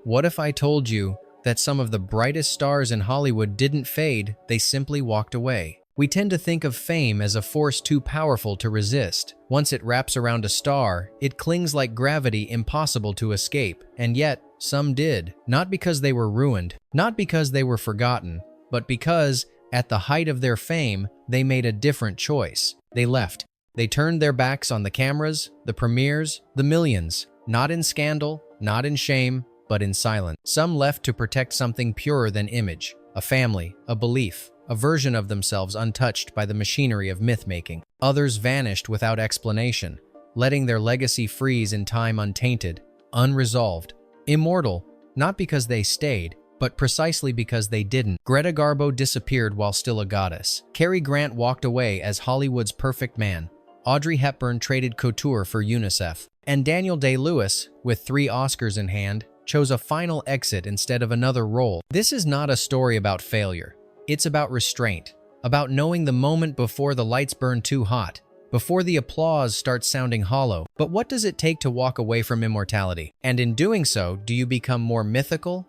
What if I told you that some of the brightest stars in Hollywood didn't fade, they simply walked away? We tend to think of fame as a force too powerful to resist. Once it wraps around a star, it clings like gravity, impossible to escape. And yet, some did. Not because they were ruined, not because they were forgotten, but because, at the height of their fame, they made a different choice. They left. They turned their backs on the cameras, the premieres, the millions. Not in scandal, not in shame, but in silence. Some left to protect something purer than image, a family, a belief, a version of themselves untouched by the machinery of myth-making. Others vanished without explanation, letting their legacy freeze in time untainted, unresolved, immortal, not because they stayed, but precisely because they didn't. Greta Garbo disappeared while still a goddess. Cary Grant walked away as Hollywood's perfect man. Audrey Hepburn traded couture for UNICEF. And Daniel Day-Lewis, with 3 Oscars in hand, chose a final exit instead of another role. This is not a story about failure. It's about restraint, about knowing the moment before the lights burn too hot, before the applause starts sounding hollow. But what does it take to walk away from immortality? And in doing so, do you become more mythical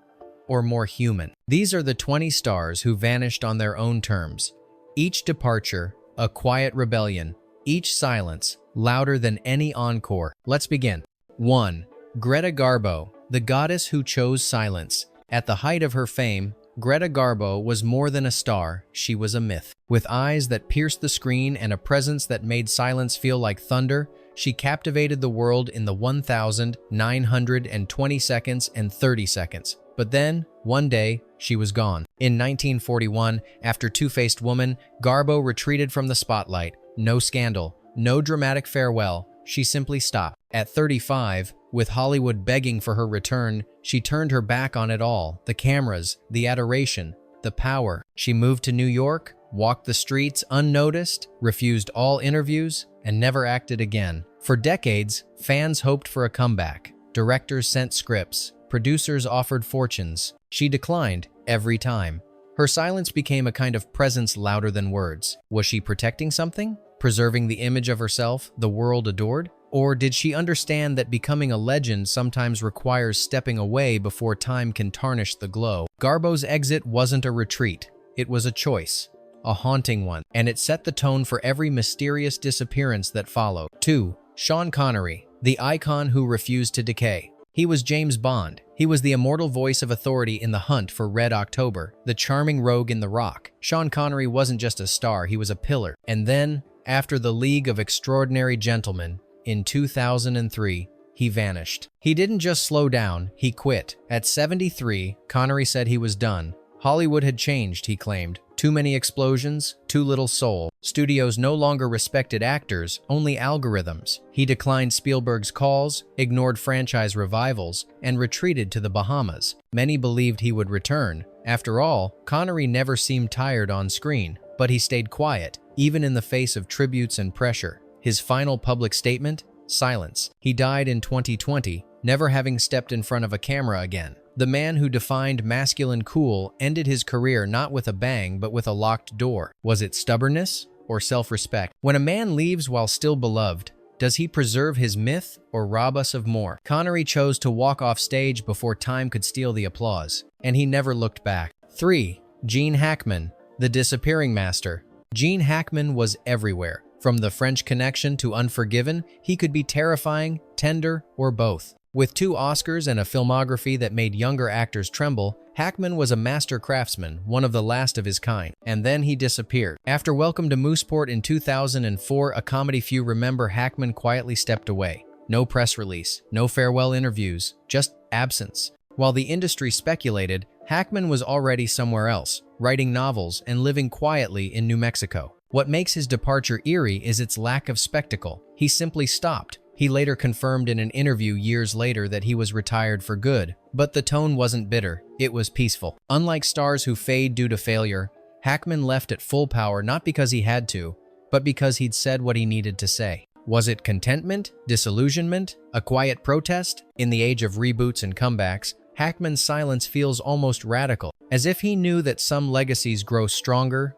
or more human? These are the 20 stars who vanished on their own terms. Each departure, a quiet rebellion. Each silence, louder than any encore. Let's begin. 1. Greta Garbo, the goddess who chose silence. At the height of her fame, Greta Garbo was more than a star, she was a myth. With eyes that pierced the screen and a presence that made silence feel like thunder, she captivated the world in the 1,920 seconds and 30 seconds. But then, one day, she was gone. In 1941, after Two-Faced Woman, Garbo retreated from the spotlight. No scandal, no dramatic farewell, she simply stopped. At 35, with Hollywood begging for her return, she turned her back on it all. The cameras, the adoration, the power. She moved to New York, walked the streets unnoticed, refused all interviews, and never acted again. For decades, fans hoped for a comeback. Directors sent scripts, producers offered fortunes. She declined every time. Her silence became a kind of presence louder than words. Was she protecting something? Preserving the image of herself the world adored? Or did she understand that becoming a legend sometimes requires stepping away before time can tarnish the glow? Garbo's exit wasn't a retreat. It was a choice, a haunting one, and it set the tone for every mysterious disappearance that followed. 2. Sean Connery, the icon who refused to decay. He was James Bond. He was the immortal voice of authority in the hunt for Red October, the charming rogue in The Rock. Sean Connery wasn't just a star, he was a pillar. And then, after The League of Extraordinary Gentlemen, in 2003, he vanished. He didn't just slow down, he quit. At 73, Connery said he was done. Hollywood had changed, he claimed. Too many explosions, too little soul. Studios no longer respected actors, only algorithms. He declined Spielberg's calls, ignored franchise revivals, and retreated to the Bahamas. Many believed he would return. After all, Connery never seemed tired on screen, but he stayed quiet, even in the face of tributes and pressure. His final public statement? Silence. He died in 2020, never having stepped in front of a camera again. The man who defined masculine cool ended his career not with a bang, but with a locked door. Was it stubbornness or self-respect? When a man leaves while still beloved, does he preserve his myth or rob us of more? Connery chose to walk off stage before time could steal the applause, and he never looked back. 3. Gene Hackman, the disappearing master. Gene Hackman was everywhere. From The French Connection to Unforgiven, he could be terrifying, tender, or both. With 2 Oscars and a filmography that made younger actors tremble, Hackman was a master craftsman, one of the last of his kind. And then he disappeared. After Welcome to Mooseport in 2004, a comedy few remember, Hackman quietly stepped away. No press release, no farewell interviews, just absence. While the industry speculated, Hackman was already somewhere else, writing novels and living quietly in New Mexico. What makes his departure eerie is its lack of spectacle. He simply stopped. He later confirmed in an interview years later that he was retired for good, but the tone wasn't bitter, it was peaceful. Unlike stars who fade due to failure, Hackman left at full power not because he had to, but because he'd said what he needed to say. Was it contentment, disillusionment, a quiet protest? In the age of reboots and comebacks, Hackman's silence feels almost radical, as if he knew that some legacies grow stronger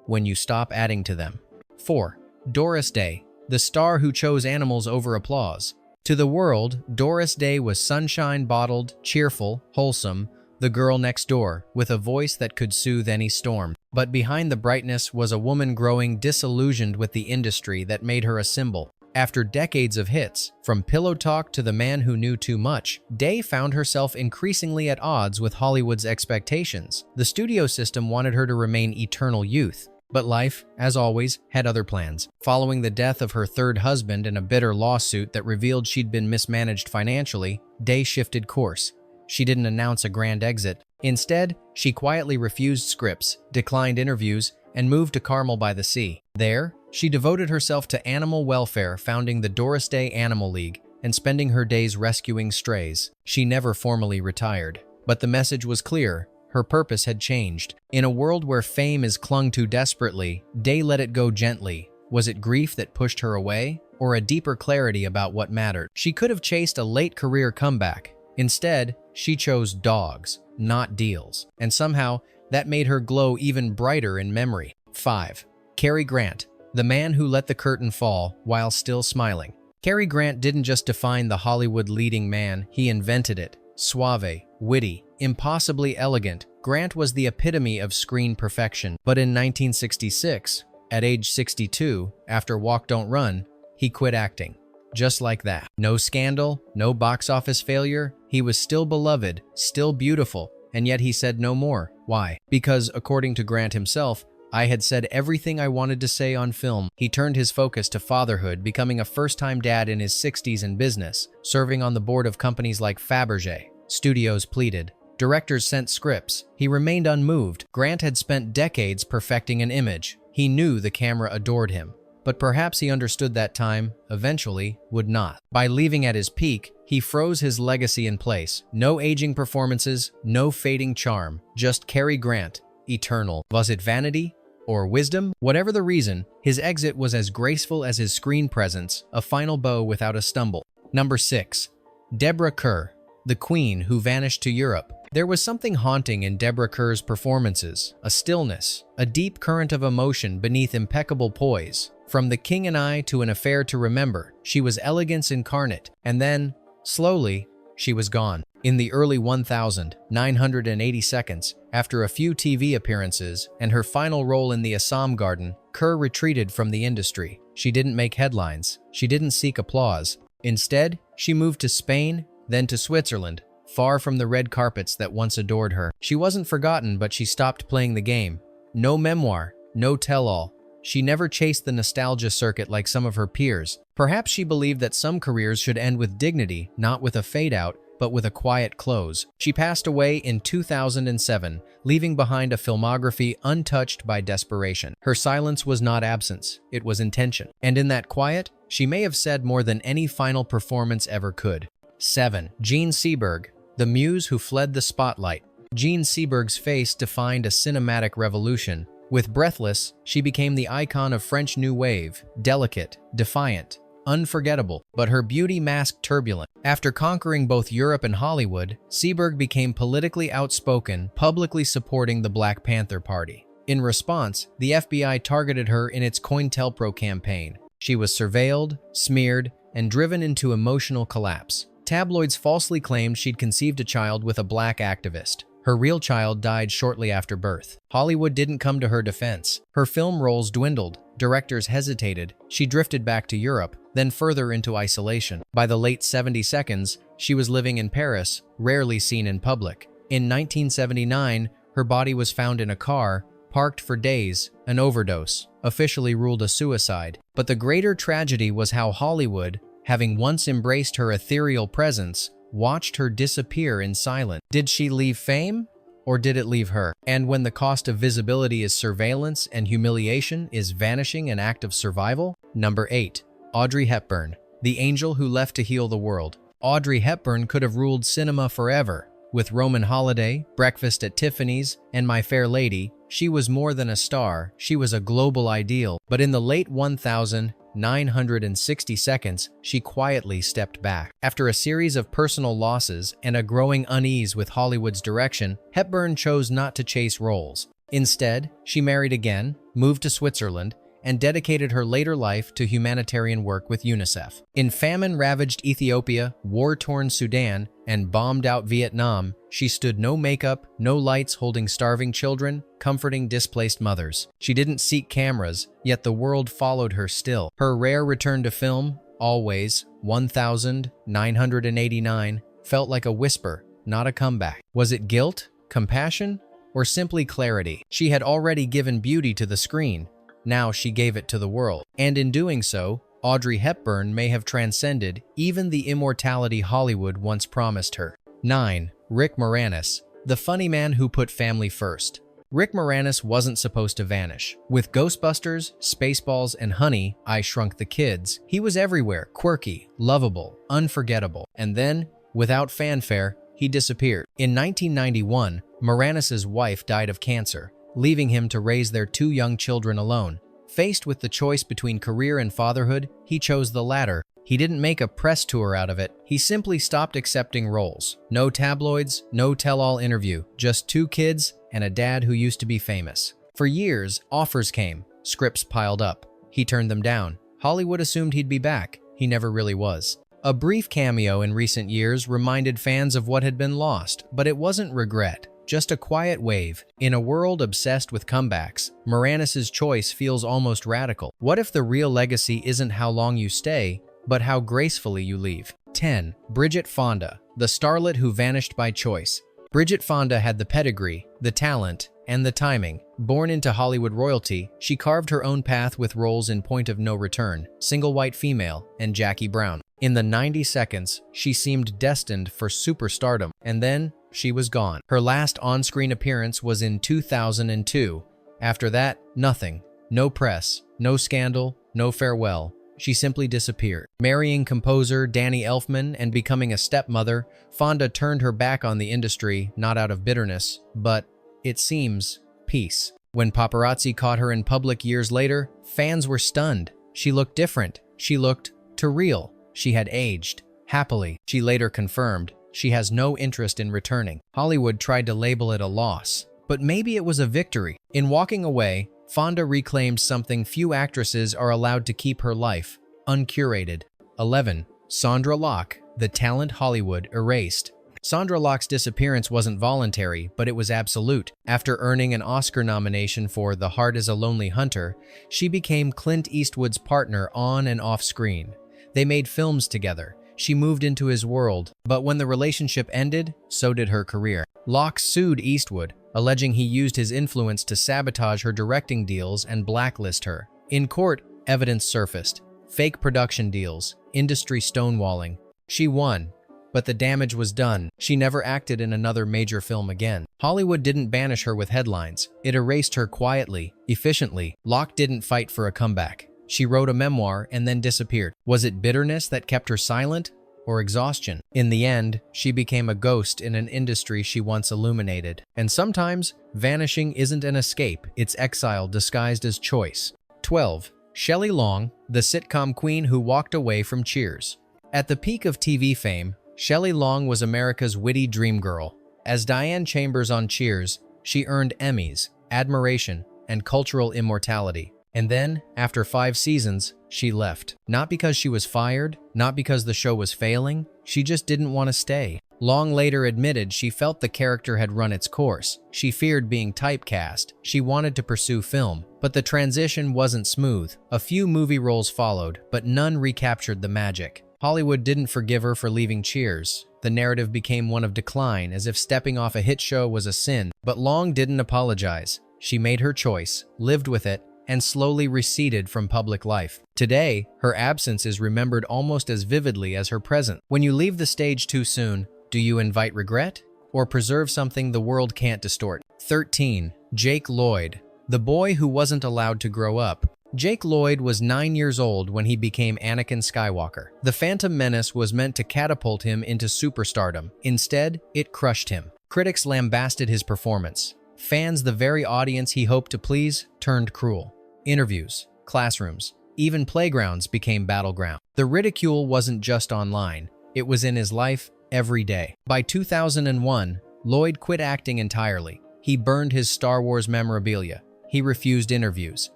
when you stop adding to them. 4. Doris Day, the star who chose animals over applause. To the world, Doris Day was sunshine bottled, cheerful, wholesome, the girl next door, with a voice that could soothe any storm. But behind the brightness was a woman growing disillusioned with the industry that made her a symbol. After decades of hits, from Pillow Talk to The Man Who Knew Too Much, Day found herself increasingly at odds with Hollywood's expectations. The studio system wanted her to remain eternal youth, but life, as always, had other plans. Following the death of her third husband and a bitter lawsuit that revealed she'd been mismanaged financially, Day shifted course. She didn't announce a grand exit. Instead, she quietly refused scripts, declined interviews, and moved to Carmel by the Sea. There, she devoted herself to animal welfare, founding the Doris Day Animal League and spending her days rescuing strays. She never formally retired, but the message was clear. Her purpose had changed. In a world where fame is clung to desperately, Day let it go gently. Was it grief that pushed her away, or a deeper clarity about what mattered? She could have chased a late career comeback. Instead, she chose dogs, not deals, and somehow that made her glow even brighter in memory. 5. Cary Grant, the man who let the curtain fall while still smiling. Cary Grant didn't just define the Hollywood leading man, he invented it. Suave, witty, impossibly elegant, Grant was the epitome of screen perfection. But in 1966, at age 62, after Walk Don't Run, he quit acting. Just like that. No scandal, no box office failure, he was still beloved, still beautiful, and yet he said no more. Why? Because, according to Grant himself, I had said everything I wanted to say on film. He turned his focus to fatherhood, becoming a first-time dad in his 60s in business, serving on the board of companies like Fabergé. Studios pleaded. Directors sent scripts. He remained unmoved. Grant had spent decades perfecting an image. He knew the camera adored him. But perhaps he understood that time, eventually, would not. By leaving at his peak, he froze his legacy in place. No aging performances, no fading charm, just Cary Grant, eternal. Was it vanity? Or wisdom? Whatever the reason, his exit was as graceful as his screen presence, a final bow without a stumble. Number 6. Deborah Kerr, the queen who vanished to Europe. There was something haunting in Deborah Kerr's performances, a stillness, a deep current of emotion beneath impeccable poise. From The King and I to An Affair to Remember, she was elegance incarnate, and then, slowly, she was gone. In the early 1980 seconds, after a few TV appearances and her final role in The Assam Garden, Kerr retreated from the industry. She didn't make headlines. She didn't seek applause. Instead, she moved to Spain, then to Switzerland, far from the red carpets that once adored her. She wasn't forgotten, but she stopped playing the game. No memoir, no tell-all. She never chased the nostalgia circuit like some of her peers. Perhaps she believed that some careers should end with dignity, not with a fade-out, but with a quiet close. She passed away in 2007, leaving behind a filmography untouched by desperation. Her silence was not absence, it was intention. And in that quiet, she may have said more than any final performance ever could. 7. Jean Seberg, the muse who fled the spotlight. Jean Seberg's face defined a cinematic revolution. With Breathless, she became the icon of French New Wave, delicate, defiant, unforgettable, but her beauty masked turbulence. After conquering both Europe and Hollywood, Seberg became politically outspoken, publicly supporting the Black Panther Party. In response, the FBI targeted her in its COINTELPRO campaign. She was surveilled, smeared, and driven into emotional collapse. Tabloids falsely claimed she'd conceived a child with a black activist. Her real child died shortly after birth. Hollywood didn't come to her defense. Her film roles dwindled, directors hesitated, she drifted back to Europe, then further into isolation. By the late 70 seconds, she was living in Paris, rarely seen in public. In 1979, her body was found in a car, parked for days, an overdose, officially ruled a suicide. But the greater tragedy was how Hollywood, having once embraced her ethereal presence, watched her disappear in silence. Did she leave fame, or did it leave her? And when the cost of visibility is surveillance and humiliation, is vanishing an act of survival? Number 8. Audrey Hepburn, the angel who left to heal the world. Audrey Hepburn could have ruled cinema forever. With Roman Holiday, Breakfast at Tiffany's, and My Fair Lady, she was more than a star, she was a global ideal. But in the late 1960 seconds, she quietly stepped back. After a series of personal losses and a growing unease with Hollywood's direction, Hepburn chose not to chase roles. Instead, she married again, moved to Switzerland, and dedicated her later life to humanitarian work with UNICEF. In famine-ravaged Ethiopia, war-torn Sudan, and bombed-out Vietnam, she stood no makeup, no lights, holding starving children, comforting displaced mothers. She didn't seek cameras, yet the world followed her still. Her rare return to film, Always, 1989, felt like a whisper, not a comeback. Was it guilt, compassion, or simply clarity? She had already given beauty to the screen. Now she gave it to the world. And in doing so, Audrey Hepburn may have transcended even the immortality Hollywood once promised her. 9. Rick Moranis, the funny man who put family first. Rick Moranis wasn't supposed to vanish. With Ghostbusters, Spaceballs, and Honey, I Shrunk the Kids, he was everywhere, quirky, lovable, unforgettable. And then, without fanfare, he disappeared. In 1991, Moranis' wife died of cancer, leaving him to raise their 2 young children alone. Faced with the choice between career and fatherhood, he chose the latter. He didn't make a press tour out of it. He simply stopped accepting roles. No tabloids, no tell-all interview, just 2 kids and a dad who used to be famous. For years, offers came, scripts piled up. He turned them down. Hollywood assumed he'd be back. He never really was. A brief cameo in recent years reminded fans of what had been lost, but it wasn't regret, just a quiet wave. In a world obsessed with comebacks, Moranis' choice feels almost radical. What if the real legacy isn't how long you stay, but how gracefully you leave? 10. Bridget Fonda, the starlet who vanished by choice. Bridget Fonda had the pedigree, the talent, and the timing. Born into Hollywood royalty, she carved her own path with roles in Point of No Return, Single White Female, and Jackie Brown. In the 90 seconds, she seemed destined for superstardom, and then she was gone. Her last on-screen appearance was in 2002. After that, nothing. No press, no scandal, no farewell. She simply disappeared. Marrying composer Danny Elfman and becoming a stepmother, Fonda turned her back on the industry, not out of bitterness, but, it seems, peace. When paparazzi caught her in public years later, fans were stunned. She looked different. She looked too real. She had aged. Happily, she later confirmed, she has no interest in returning. Hollywood tried to label it a loss, but maybe it was a victory. In walking away, Fonda reclaimed something few actresses are allowed to keep: her life, uncurated. 11. Sondra Locke, the talent Hollywood erased. Sondra Locke's disappearance wasn't voluntary, but it was absolute. After earning an Oscar nomination for The Heart is a Lonely Hunter, she became Clint Eastwood's partner on and off screen. They made films together. She moved into his world, but when the relationship ended, so did her career. Locke sued Eastwood, alleging he used his influence to sabotage her directing deals and blacklist her. In court, evidence surfaced: fake production deals, industry stonewalling. She won, but the damage was done. She never acted in another major film again. Hollywood didn't banish her with headlines. It erased her quietly, efficiently. Locke didn't fight for a comeback. She wrote a memoir and then disappeared. Was it bitterness that kept her silent, or exhaustion? In the end, she became a ghost in an industry she once illuminated. And sometimes, vanishing isn't an escape, it's exile disguised as choice. 12. Shelley Long, the sitcom queen who walked away from Cheers. At the peak of TV fame, Shelley Long was America's witty dream girl. As Diane Chambers on Cheers, she earned Emmys, admiration, and cultural immortality. And then, after 5 seasons, she left. Not because she was fired, not because the show was failing, she just didn't want to stay. Long later admitted she felt the character had run its course. She feared being typecast. She wanted to pursue film, but the transition wasn't smooth. A few movie roles followed, but none recaptured the magic. Hollywood didn't forgive her for leaving Cheers. The narrative became one of decline, as if stepping off a hit show was a sin. But Long didn't apologize. She made her choice, lived with it, and slowly receded from public life. Today, her absence is remembered almost as vividly as her presence. When you leave the stage too soon, do you invite regret or preserve something the world can't distort? 13. Jake Lloyd, the boy who wasn't allowed to grow up. Jake Lloyd was 9 years old when he became Anakin Skywalker. The Phantom Menace was meant to catapult him into superstardom. Instead, it crushed him. Critics lambasted his performance. Fans, the very audience he hoped to please, turned cruel. Interviews, classrooms, even playgrounds became battleground. The ridicule wasn't just online, it was in his life every day. By 2001, Lloyd quit acting entirely. He burned his Star Wars memorabilia. He refused interviews.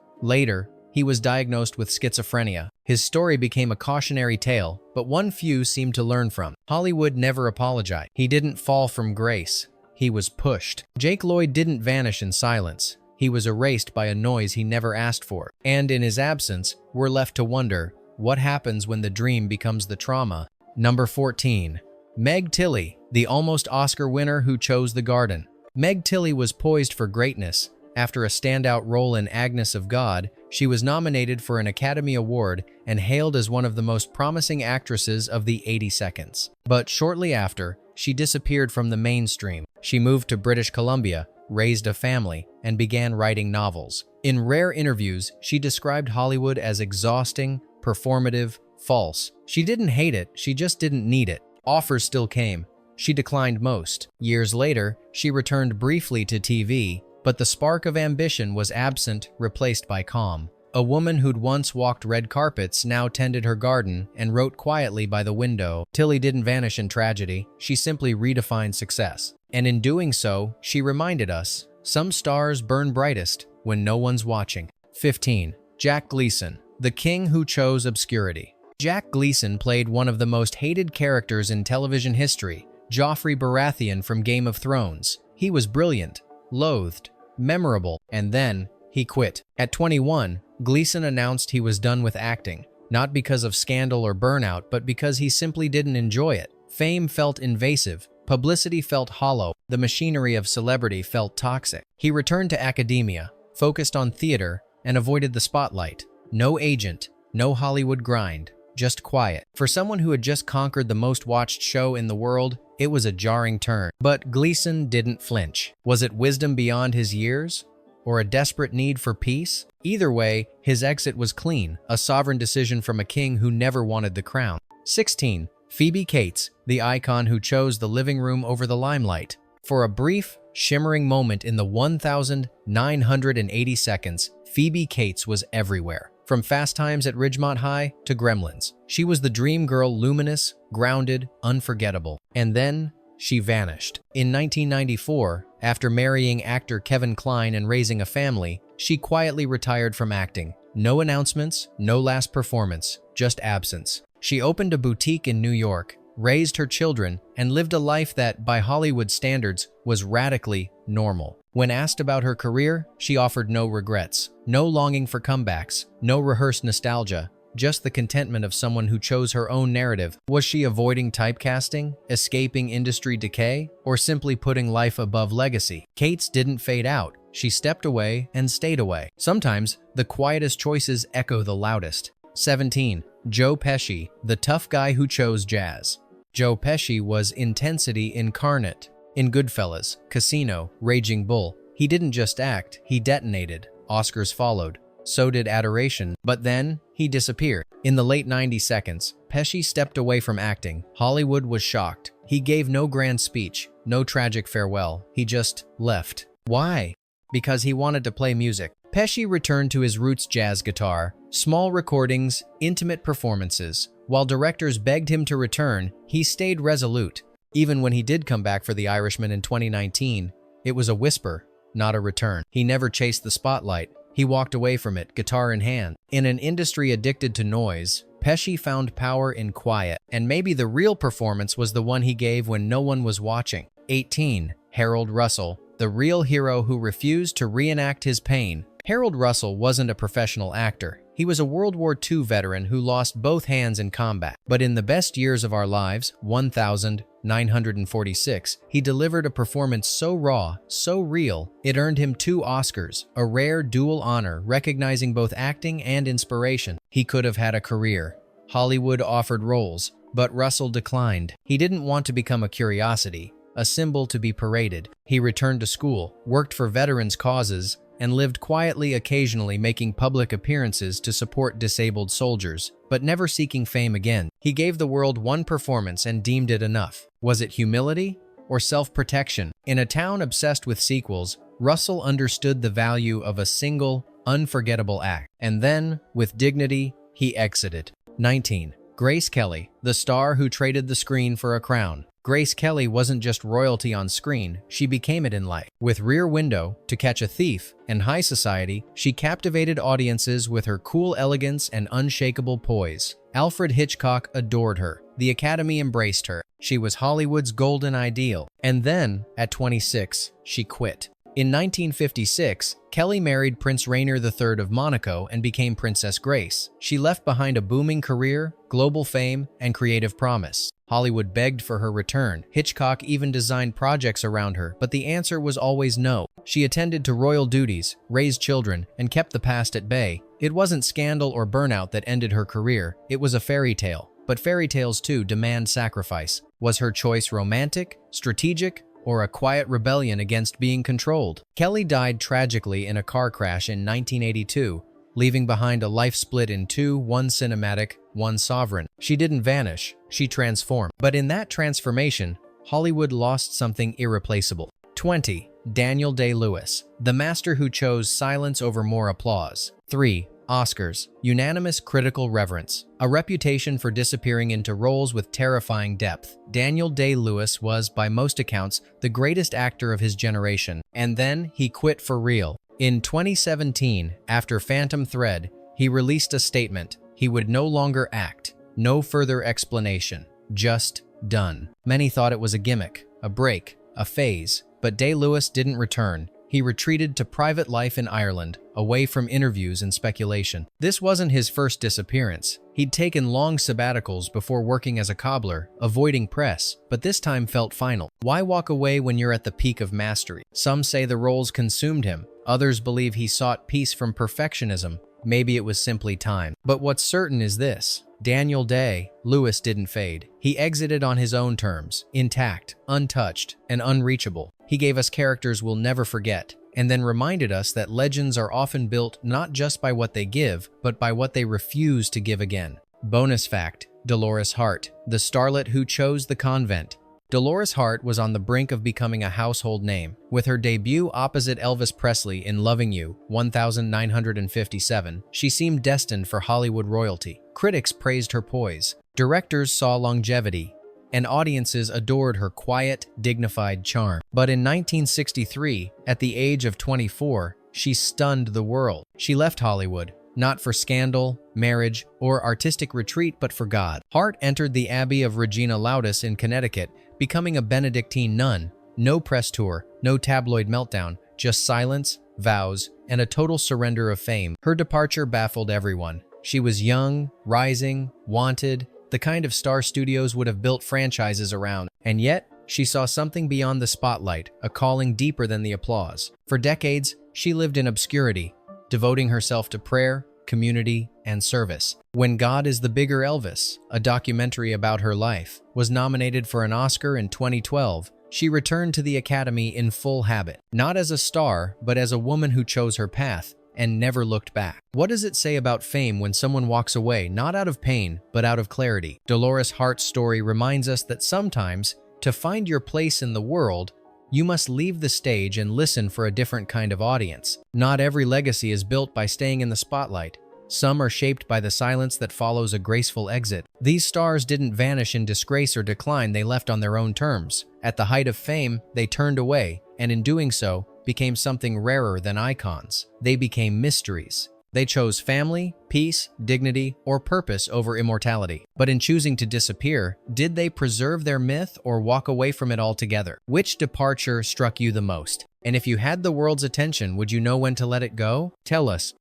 Later, he was diagnosed with schizophrenia. His story became a cautionary tale, but one few seemed to learn from. Hollywood never apologized. He didn't fall from grace. He was pushed. Jake Lloyd didn't vanish in silence. He was erased by a noise he never asked for. And in his absence, we're left to wonder, what happens when the dream becomes the trauma? Number 14. Meg Tilly, the almost Oscar winner who chose the garden. Meg Tilly was poised for greatness. After a standout role in Agnes of God, she was nominated for an Academy Award and hailed as one of the most promising actresses of the 80 seconds. But shortly after, she disappeared from the mainstream. She moved to British Columbia, raised a family, and began writing novels. In rare interviews, she described Hollywood as exhausting, performative, false. She didn't hate it, she just didn't need it. Offers still came. She declined most. Years later, she returned briefly to TV, but the spark of ambition was absent, replaced by calm. A woman who'd once walked red carpets now tended her garden and wrote quietly by the window. Tilly didn't vanish in tragedy, she simply redefined success. And in doing so, she reminded us, some stars burn brightest when no one's watching. 15. Jack Gleason, the king who chose obscurity. Jack Gleason played one of the most hated characters in television history, Joffrey Baratheon from Game of Thrones. He was brilliant, loathed, memorable, and then he quit. At 21, Gleason announced he was done with acting, not because of scandal or burnout, but because he simply didn't enjoy it. Fame felt invasive, publicity felt hollow, the machinery of celebrity felt toxic. He returned to academia, focused on theater, and avoided the spotlight. No agent, no Hollywood grind, just quiet. For someone who had just conquered the most watched show in the world, it was a jarring turn. But Gleason didn't flinch. Was it wisdom beyond his years? Or a desperate need for peace? Either way, his exit was clean, a sovereign decision from a king who never wanted the crown. 16. Phoebe Cates, the icon who chose the living room over the limelight. For a brief, shimmering moment in the 1,980 seconds, Phoebe Cates was everywhere. From Fast Times at Ridgemont High to Gremlins. She was the dream girl, luminous, grounded, unforgettable. And then she vanished. In 1994, after marrying actor Kevin Kline and raising a family, she quietly retired from acting. No announcements, no last performance, just absence. She opened a boutique in New York, raised her children, and lived a life that, by Hollywood standards, was radically normal. When asked about her career, she offered no regrets, no longing for comebacks, no rehearsed nostalgia, just the contentment of someone who chose her own narrative. Was she avoiding typecasting, escaping industry decay, or simply putting life above legacy? Cates didn't fade out. She stepped away and stayed away. Sometimes, the quietest choices echo the loudest. 17. Joe Pesci, the tough guy who chose jazz. Joe Pesci was intensity incarnate. In Goodfellas, Casino, Raging Bull, he didn't just act, he detonated. Oscars followed. So did Adoration, but then he disappeared. In the late 90 seconds, Pesci stepped away from acting. Hollywood was shocked. He gave no grand speech, no tragic farewell. He just left. Why? Because he wanted to play music. Pesci returned to his roots: jazz guitar, small recordings, intimate performances. While directors begged him to return, he stayed resolute. Even when he did come back for The Irishman in 2019, it was a whisper, not a return. He never chased the spotlight. He walked away from it, guitar in hand. In an industry addicted to noise, Pesci found power in quiet, and maybe the real performance was the one he gave when no one was watching. 18. Harold Russell, the real hero who refused to reenact his pain. Harold Russell wasn't a professional actor. He was a World War II veteran who lost both hands in combat. But in The Best Years of Our Lives, 1946, he delivered a performance so raw, so real, it earned him 2 Oscars, a rare dual honor recognizing both acting and inspiration. He could have had a career. Hollywood offered roles, but Russell declined. He didn't want to become a curiosity, a symbol to be paraded. He returned to school, worked for veterans' causes, and lived quietly, occasionally making public appearances to support disabled soldiers, but never seeking fame again. He gave the world one performance and deemed it enough. Was it humility or self-protection? In a town obsessed with sequels, Russell understood the value of a single, unforgettable act. And then, with dignity, he exited. 19. Grace Kelly, the star who traded the screen for a crown. Grace Kelly wasn't just royalty on screen, she became it in life. With Rear Window, To Catch a Thief, and High Society, she captivated audiences with her cool elegance and unshakable poise. Alfred Hitchcock adored her. The Academy embraced her. She was Hollywood's golden ideal. And then, at 26, she quit. In 1956, Kelly married Prince Rainier III of Monaco and became Princess Grace. She left behind a booming career, global fame, and creative promise. Hollywood begged for her return. Hitchcock even designed projects around her, but the answer was always no. She attended to royal duties, raised children, and kept the past at bay. It wasn't scandal or burnout that ended her career, it was a fairy tale. But fairy tales too demand sacrifice. Was her choice romantic, strategic, or a quiet rebellion against being controlled? Kelly died tragically in a car crash in 1982, leaving behind a life split in two, one cinematic, one sovereign. She didn't vanish, she transformed. But in that transformation, Hollywood lost something irreplaceable. 20. Daniel Day-Lewis, the master who chose silence over more applause. 3. Oscars, unanimous critical reverence, a reputation for disappearing into roles with terrifying depth. Daniel Day-Lewis was, by most accounts, the greatest actor of his generation, and then he quit for real. In 2017, after Phantom Thread, he released a statement. He would no longer act, no further explanation, just done. Many thought it was a gimmick, a break, a phase, but Day-Lewis didn't return. He retreated to private life in Ireland, away from interviews and speculation. This wasn't his first disappearance. He'd taken long sabbaticals before working as a cobbler, avoiding press, but this time felt final. Why walk away when you're at the peak of mastery? Some say the roles consumed him. Others believe he sought peace from perfectionism. Maybe it was simply time. But what's certain is this. Daniel Day-Lewis didn't fade. He exited on his own terms, intact, untouched, and unreachable. He gave us characters we'll never forget, and then reminded us that legends are often built not just by what they give, but by what they refuse to give again. Bonus fact: Dolores Hart, the starlet who chose the convent. Dolores Hart was on the brink of becoming a household name. With her debut opposite Elvis Presley in Loving You, 1957, she seemed destined for Hollywood royalty. Critics praised her poise, directors saw longevity, and audiences adored her quiet, dignified charm. But in 1963, at the age of 24, she stunned the world. She left Hollywood, not for scandal, marriage, or artistic retreat, but for God. Hart entered the Abbey of Regina Laudis in Connecticut, becoming a Benedictine nun. No press tour, no tabloid meltdown, just silence, vows, and a total surrender of fame. Her departure baffled everyone. She was young, rising, wanted, the kind of star studios would have built franchises around. And yet, she saw something beyond the spotlight, a calling deeper than the applause. For decades, she lived in obscurity, devoting herself to prayer, community, and service. When God is the Bigger Elvis, a documentary about her life, was nominated for an Oscar in 2012, she returned to the Academy in full habit. Not as a star, but as a woman who chose her path and never looked back. What does it say about fame when someone walks away, not out of pain, but out of clarity? Dolores Hart's story reminds us that sometimes, to find your place in the world, you must leave the stage and listen for a different kind of audience. Not every legacy is built by staying in the spotlight. Some are shaped by the silence that follows a graceful exit. These stars didn't vanish in disgrace or decline, they left on their own terms. At the height of fame, they turned away, and in doing so, became something rarer than icons. They became mysteries. They chose family, peace, dignity, or purpose over immortality. But in choosing to disappear, did they preserve their myth or walk away from it altogether? Which departure struck you the most? And if you had the world's attention, would you know when to let it go? Tell us,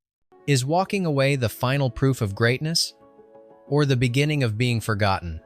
is walking away the final proof of greatness, or the beginning of being forgotten?